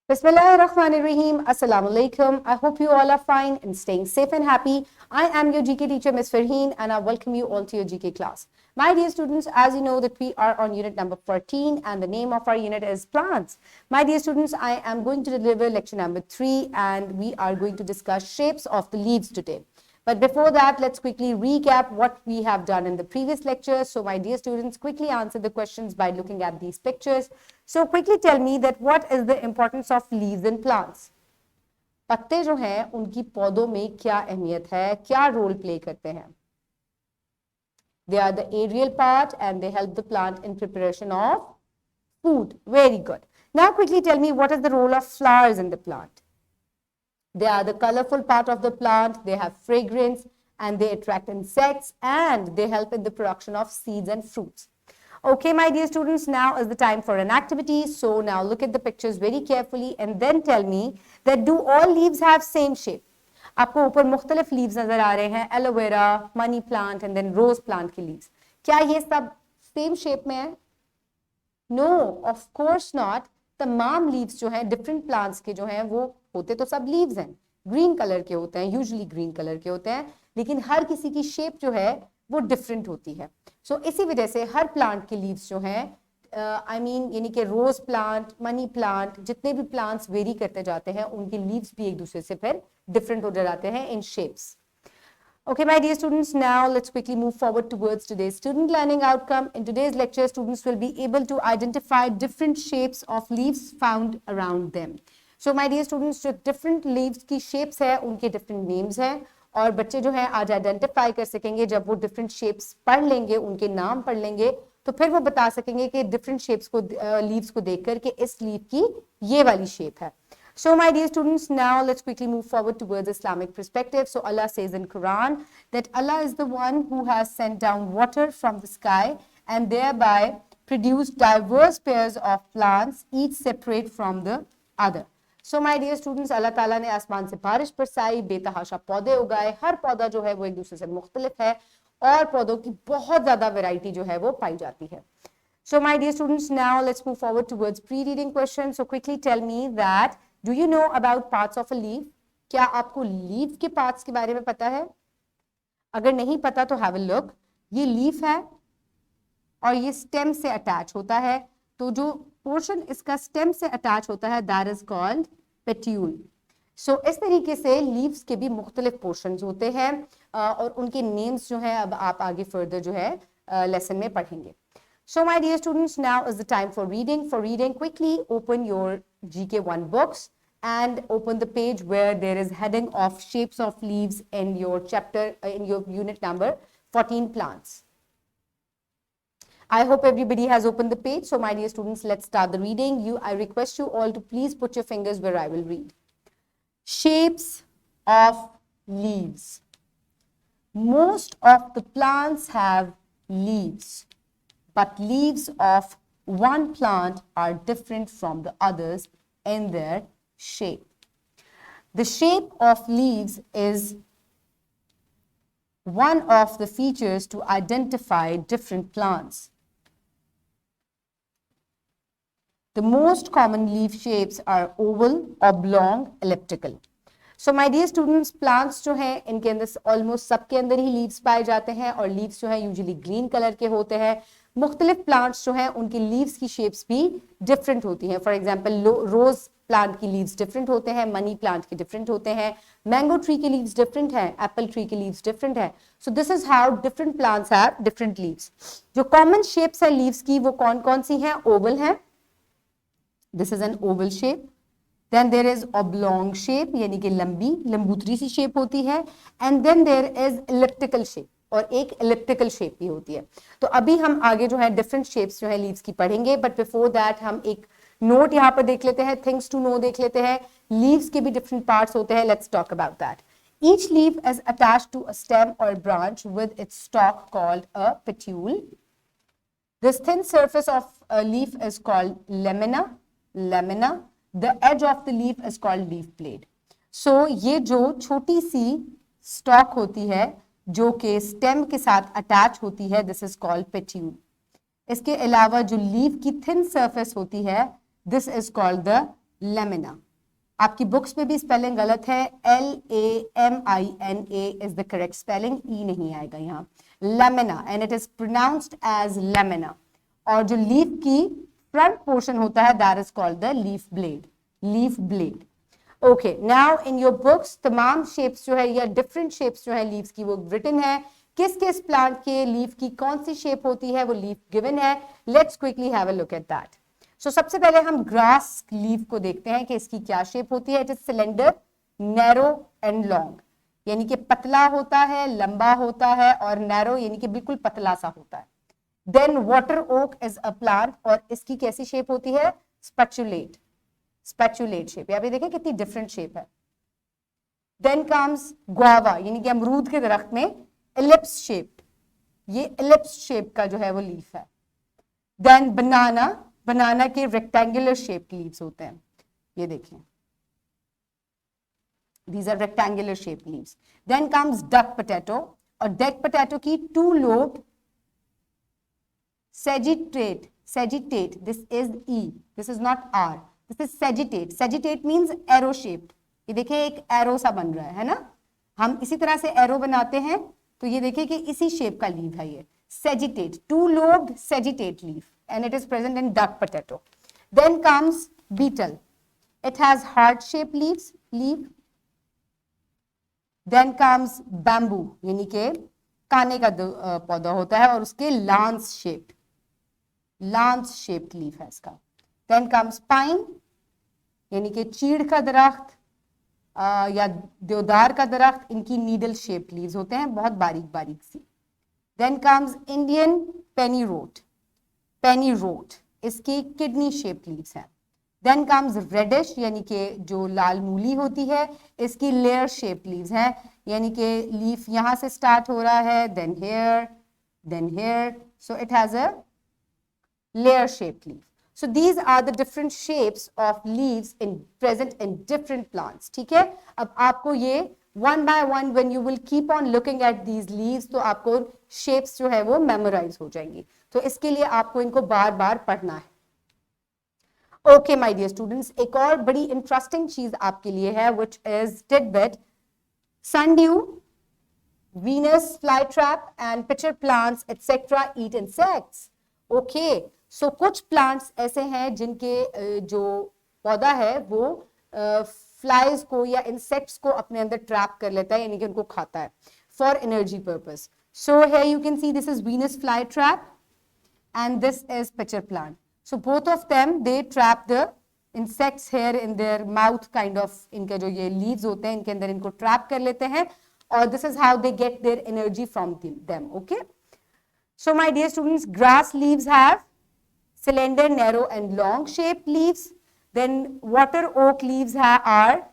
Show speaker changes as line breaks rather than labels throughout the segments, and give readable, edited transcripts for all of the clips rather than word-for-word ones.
Bismillahirrahmanirrahim. Assalamu alaikum. I hope you all are fine and staying safe and happy. I am your GK teacher, Ms. Farheen, and I welcome you all to your GK class. My dear students, as you know that we are on unit number 14 and the name of our unit is plants. My dear students, I am going to deliver lecture number 3 and we are going to discuss shapes of the leaves today. But before that, let's quickly recap what we have done in the previous lecture. So my dear students, quickly answer the questions by looking at these pictures. So quickly tell me that what is the importance of leaves in plants? पत्ते जो हैं उनकी पौधों में क्या अहमियत है, क्या रोल प्ले करते हैं? They are the aerial part and they help the plant in preparation of food. Very good. Now quickly tell me what is the role of flowers in the plant? They are the colorful part of the plant, they have fragrance and they attract insects and they help in the production of seeds and fruits. Okay, my dear students, now is the time for an activity. So now look at the pictures very carefully and then tell me that do all leaves have same shape? आपको ऊपर मुख्तलिफ leaves नजर आ रहे हैं, aloe vera, money plant and then rose plant के leaves. क्या ये सब same shape में है? No, of course not. तमाम leaves जो हैं different plants के जो हैं वो होते तो सब leaves हैं, green color के होते हैं, usually green color के होते हैं, लेकिन हर किसी की shape जो है वो different होती है. So इसी वजह से हर plant के leaves जो हैं यानी कि rose plant, money plant, जितने भी plants vary करते जाते हैं उनके leaves भी एक दूसरे से फिर different हो जाते हैं in shapes. Okay, my dear students, now let's quickly move forward towards today's student learning outcome. In today's lecture, students will be able to identify different shapes of leaves found around them. So, my dear students, जो different leaves की shapes है, उनके different names हैं और बच्चे जो हैं आज identify कर सकेंगे जब वो different shapes पढ़ लेंगे, उनके नाम पढ़ लेंगे, तो फिर वो बता सकेंगे कि different shapes को leaves को देखकर कि इस leaf की ये वाली shape है. So my dear students, now let's quickly move forward towards Islamic perspective. So Allah says in Quran that Allah is the one who has sent down water from the sky and thereby produced diverse pairs of plants, each separate from the other. So my dear students, Allah Taala ने आसमान से बारिश बरसाई, बेतहाशा पौधे उगाए, हर पौधा जो है वो एक दूसरे से मुख्तलिफ है और पौधों की बहुत ज़्यादा वैरायटी जो है वो पाई जाती है. So my dear students, now let's move forward towards pre-reading questions. So quickly tell me that do you know about parts of a leaf? क्या आपको leaf के parts के बारे में पता है? अगर नहीं पता तो have a look. ये leaf है और ये stem से attach होता है. तो जो portion इसका stem से attach होता है that is called petiole. So इस तरीके से leaves के भी मुख्तलिफ portions होते हैं और उनके names जो हैं अब आप आगे further जो है lesson में पढ़ेंगे. So my dear students, now is the time for reading. For reading, quickly open your GK1 books and open the page where there is heading of shapes of leaves in your chapter, in your unit number 14 plants. I hope everybody has opened the page. So my dear students, let's start the reading. I request you all to please put your fingers where I will read. Shapes of leaves. Most of the plants have leaves, but leaves of one plant are different from the others in their shape. The shape of leaves is one of the features to identify different plants. The most common leaf shapes are oval, oblong, elliptical. So my dear students, plants जो हैं इनके अंदर almost सबके अंदर ही leaves पाए जाते हैं और leaves जो हैं usually green color के होते हैं. मुख्तलिफ plants जो हैं उनकी leaves की shapes भी different होती हैं. For example, rose plant की leaves different होते हैं, money plant के different होते हैं, mango tree के leaves different हैं, apple tree के leaves different हैं. So this is how different plants have different leaves. जो common shapes हैं leaves की वो कौन-कौन सी हैं? Oval हैं. This is an oval shape. Then there is oblong shape यानी कि लंबी लंबूतरी सी shape होती है. And then there is elliptical shape. और एक elliptical shape भी होती है. तो अभी हम आगे जो है different shapes जो है leaves की पढ़ेंगे, but before that हम एक note यहाँ पर देख लेते हैं, things to know देख लेते हैं. Leaves के भी different parts होते हैं. Let's talk about that. Each leaf is attached to a stem or branch with its stalk called a petiole. This thin surface of a leaf is called lamina. The edge of the leaf is called leaf blade. So ये जो छोटी सी stalk होती है जो कि stem के साथ attach होती है, this is called petiole. इसके अलावा जो leaf की thin surface होती है, this is called the lamina. आपकी बुक्स में भी स्पेलिंग गलत है, LAMINA is the correct spelling, E नहीं आएगा यहाँ, lamina, and it is pronounced as lamina. और जो लीफ की फ्रंट पोर्शन होता है that is called the leaf blade, leaf blade. Okay, now in your books तमाम शेप्स जो है या डिफरेंट शेप्स जो है लीव्स की वो रिटन है. किस किस प्लांट के लीफ की कौन सी शेप होती है वो लीफ गिवन है. Let's quickly have a look at that. So सबसे पहले हम ग्रास लीफ को देखते हैं कि इसकी क्या शेप होती है. It is cylinder, narrow and long, यानी कि पतला होता है, लंबा होता है, और नैरो यानी कि बिल्कुल पतला सा होता है. Then water oak is a plant, और इसकी कैसी शेप होती है, स्पैचुलेट, स्पैचुलेट शेप. यहाँ पे देखें कितनी डिफरेंट शेप है. देन कम्स गुआवा, यानी कि अमरूद के दरख्त में एलिप्स शेप, ये एलिप्स शेप का जो है वो लीफ है. देन बनाना, बनाना के रेक्टेंगुलर शेप लीव्स होते हैं, ये देखें, these are rectangular shaped leaves. Then comes duck potato, और duck potato की two lobed sagittate, sagittate, this is E, this is not R, this is sagittate. Sagittate means arrow shaped. ये देखें एक arrow सा बन रहा है ना, हम इसी तरह से arrow बनाते हैं, तो ये देखें कि इसी शेप का लीफ है ये sagittate, two lobed sagittate leaf, and it is present in duck potato. Then comes beetle, it has heart shaped leaves, leaf. Then comes bamboo, यानी कि काने का पौधा होता है और उसके lance shaped, lance shaped leaf है इसका. Then comes pine, यानी कि चीड़ का दरख्त या देवदार का दरख्त, इनकी नीडल शेप्ड लीव्स होते हैं, बहुत बारीक बारीक सी. Then comes Indian pennyroot, pennyroot, इसकी किडनी शेप्ड लीव्स हैं. Then comes reddish, यानी कि जो लाल मूली होती है, इसकी लेयर शेप्ड लीव्स हैं, यानी कि लीफ यहाँ से स्टार्ट हो रहा है, then here, so it has a layer shaped leaf. So these are the different shapes of leaves present in different plants. ठीक है, अब आपको ये one by one when you will keep on looking at these leaves, तो आपको shapes जो है वो memorize हो जाएंगी. तो इसके लिए आपको इनको बार बार पढ़ना है. ओके माय डियर स्टूडेंट्स, एक और बड़ी इंटरेस्टिंग चीज आपके लिए है which is tidbit. Sundew, Venus flytrap and pitcher plants etc. eat insects. Okay, so कुछ plants ऐसे हैं जिनके जो पौधा है वो फ्लाइज को या इंसेक्ट्स को अपने अंदर ट्रैप कर लेता है, यानी कि उनको खाता है for energy purpose. So here you can see this is Venus flytrap and this is pitcher plant. So both of them they trap the insects here in their mouth kind of, इनके जो ये leaves होते हैं इनके अंदर इनको trap कर लेते हैं, और this is how they get their energy from them. Okay, so my dear students, grass leaves have cylinder, narrow and long shaped leaves. Then water oak leaves are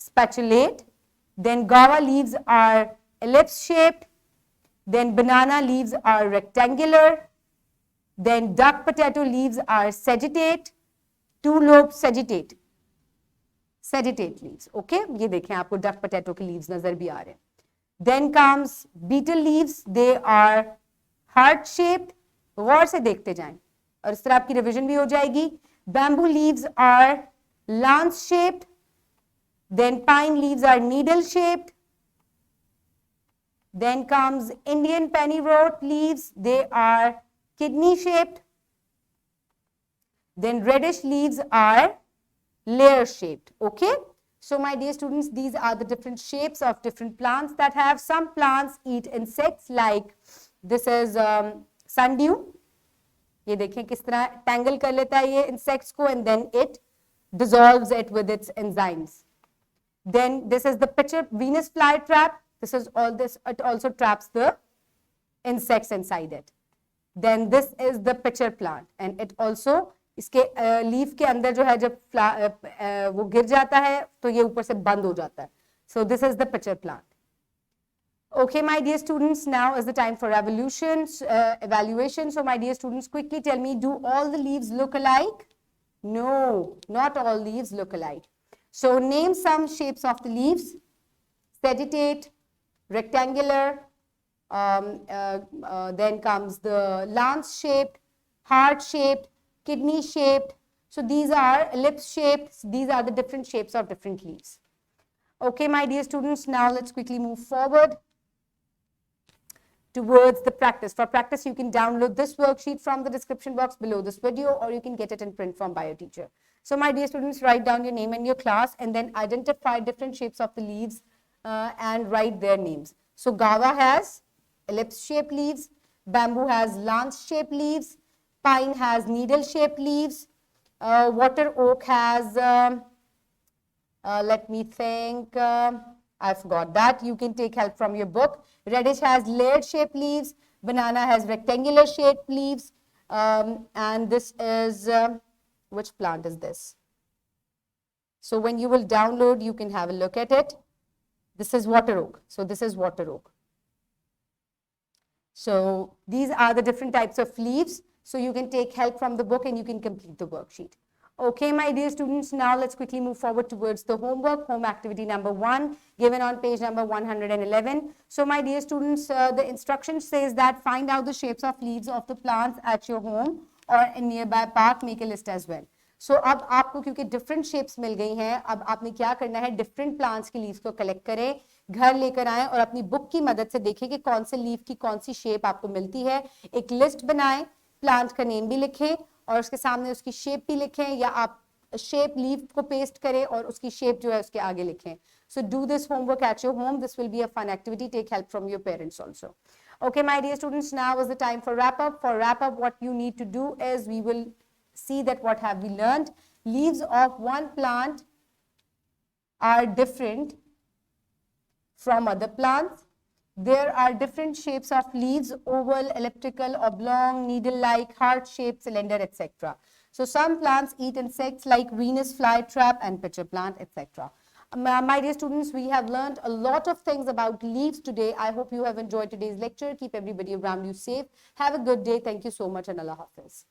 spatulate. Then guava leaves are ellipse shaped. Then banana leaves are rectangular. Then duck potato leaves are sagittate, two-lobed sagittate, sagittate leaves. Okay, ये देखें आपको duck potato के leaves नजर भी आ रहे हैं. Then comes beetle leaves, they are heart shaped. गौर से देखते जाएं और इस तरह आपकी रिविजन भी हो जाएगी. Bamboo leaves are lance shaped. Then pine leaves are needle shaped. Then comes Indian pennyroot leaves, they are kidney shaped. Then reddish leaves are layer shaped. Okay, so my dear students, these are the different shapes of different plants that have. Some plants eat insects, like this is sundew. ये देखें किस तरह tangle कर लेता है ये insects को, and then it dissolves it with its enzymes. Then this is the pitcher Venus flytrap. This is all this, it also traps the insects inside it. Then this is the pitcher plant and it also, इसके leaf के अंदर जो है जब वो गिर जाता है तो ये ऊपर से बंद हो जाता है. So this is the pitcher plant. Okay, my dear students, now is the time for evaluation. So my dear students, quickly tell me, do all the leaves look alike? No, not all leaves look alike. So name some shapes of the leaves. Sagittate, rectangular, then comes the lance shaped, heart shaped, kidney shaped. So these are ellipse shapes. These are the different shapes of different leaves. Okay, my dear students, now let's quickly move forward towards the practice. For practice, you can download this worksheet from the description box below this video, or you can get it in print from bio teacher. So my dear students, write down your name and your class and then identify different shapes of the leaves and write their names. So guava has ellipse shaped leaves, bamboo has lance shaped leaves, pine has needle shaped leaves, water oak has, let me think, I forgot that. You can take help from your book. Reddish has layered shaped leaves, banana has rectangular shaped leaves, and this is, which plant is this? So when you will download, you can have a look at it. This is water oak. So this is water oak. So these are the different types of leaves. So you can take help from the book and you can complete the worksheet. Okay, my dear students, now let's quickly move forward towards the homework, home activity number 1, given on page number 111. So my dear students, the instruction says that find out the shapes of leaves of the plants at your home or in nearby park, make a list as well. So अब आपको क्योंकि different shapes मिल गई हैं, अब आपने क्या करना है, different plants की leaves को collect करें, घर लेकर आएं और अपनी book की मदद से देखें कि कौन से leaf की कौन सी shape आपको मिलती है, एक list बनाएं, plant का name भी लिखें और उसके सामने उसकी शेप भी लिखें या आप शेप लीफ को पेस्ट करें और उसकी शेप जो है उसके आगे लिखें. So do this homework at your home. This will be a fun activity. Take help from your parents also. Okay, my dear students, now is the time for wrap up. For wrap up, what you need to do is we will see that what have we learned. Leaves of one plant are different from other plants. There are different shapes of leaves, oval, elliptical, oblong, needle-like, heart-shaped, cylinder, etc. So some plants eat insects like Venus flytrap and pitcher plant, etc. My dear students, we have learned a lot of things about leaves today. I hope you have enjoyed today's lecture. Keep everybody around you safe. Have a good day. Thank you so much and Allah Hafiz.